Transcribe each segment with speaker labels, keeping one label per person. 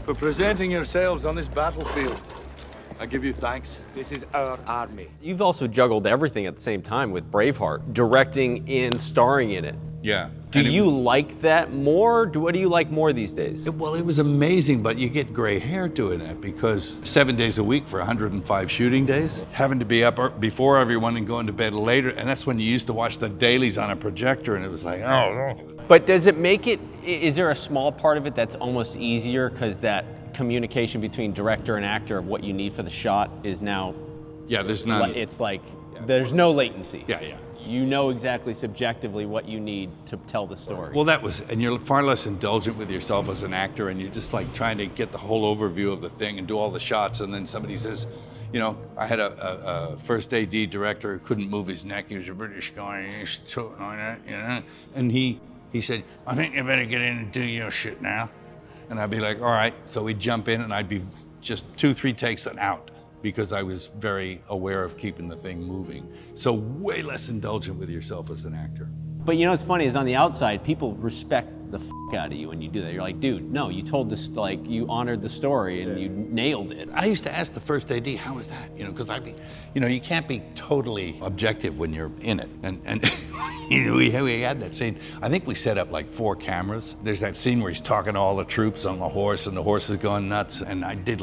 Speaker 1: for presenting yourselves on this battlefield. I give you thanks.
Speaker 2: This is our army.
Speaker 3: You've also juggled everything at the same time with Braveheart, directing and starring in it.
Speaker 4: Yeah.
Speaker 3: Do you like that more? What do you like more these days?
Speaker 4: Well, it was amazing, but you get gray hair doing it because 7 days a week for 105 shooting days, having to be up before everyone and going to bed later, and that's when you used to watch the dailies on a projector, and it was like, oh.
Speaker 3: But does it make it, is there a small part of it that's almost easier because that communication between director and actor of what you need for the shot is now,
Speaker 4: Yeah, there's none.
Speaker 3: it's like, there's no latency.
Speaker 4: Yeah, yeah.
Speaker 3: You know exactly subjectively what you need to tell the story.
Speaker 4: Well, and you're far less indulgent with yourself as an actor, and you're just like trying to get the whole overview of the thing and do all the shots, and then somebody says, you know, I had a first AD director who couldn't move his neck. He was a British guy, and he's talking like that, you know, and he said, I think you better get in and do your shit now. And I'd be like, all right. So we'd jump in, and I'd be just 2-3 takes and out, because I was very aware of keeping the thing moving. So way less indulgent with yourself as an actor.
Speaker 3: But you know what's funny is on the outside, people respect the out of you when you do that. You're like, dude, no, you told this, like, you honored the story and you nailed it.
Speaker 4: I used to ask the first AD, how was that? You know, because you know, you can't be totally objective when you're in it. And you know, we had that scene. I think we set up like 4 cameras. There's that scene where he's talking to all the troops on the horse, and the horse is going nuts. And I did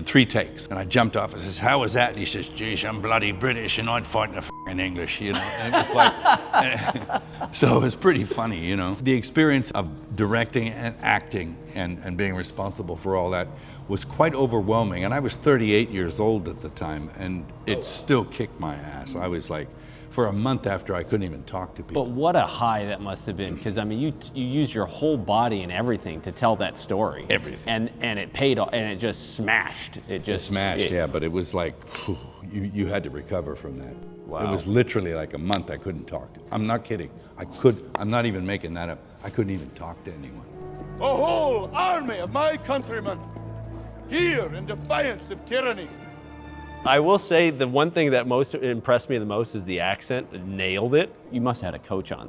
Speaker 4: 3 takes, and I jumped off and says, how was that? And he says, geez, I'm bloody British, and I'd fight in English, you know. And it was like, so it was pretty funny, you know. The experience of directing and acting and being responsible for all that was quite overwhelming. And I was 38 years old at the time, and it still kicked my ass. I was like, for a month after, I couldn't even talk to people.
Speaker 3: But what a high that must have been, because I mean, you used your whole body and everything to tell that story.
Speaker 4: Everything.
Speaker 3: And it paid off, and it just smashed. It smashed,
Speaker 4: yeah, but it was like, whew, you had to recover from that.
Speaker 3: Wow.
Speaker 4: It was literally like a month I couldn't talk. I'm not kidding. I'm not even making that up. I couldn't even talk to anyone.
Speaker 1: A whole army of my countrymen, here in defiance of tyranny.
Speaker 3: I will say the one thing that most impressed me the most is the accent. Nailed it. You must have had a coach on.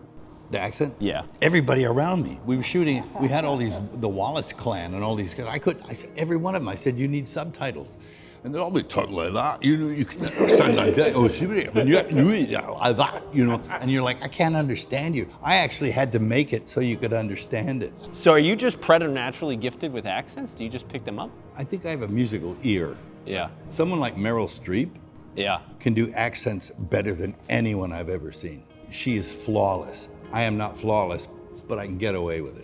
Speaker 4: The accent?
Speaker 3: Yeah.
Speaker 4: Everybody around me. We were shooting, we had all these, the Wallace clan and all these guys. I said, every one of them, I said, you need subtitles. And they'll all be talking like that, you know, you can understand like that. Oh, but you have to do it like that, you know. And you're like, I can't understand you. I actually had to make it so you could understand it.
Speaker 3: So are you just preternaturally gifted with accents? Do you just pick them up?
Speaker 4: I think I have a musical ear.
Speaker 3: Yeah.
Speaker 4: Someone like Meryl Streep can do accents better than anyone I've ever seen. She is flawless. I am not flawless, but I can get away with it.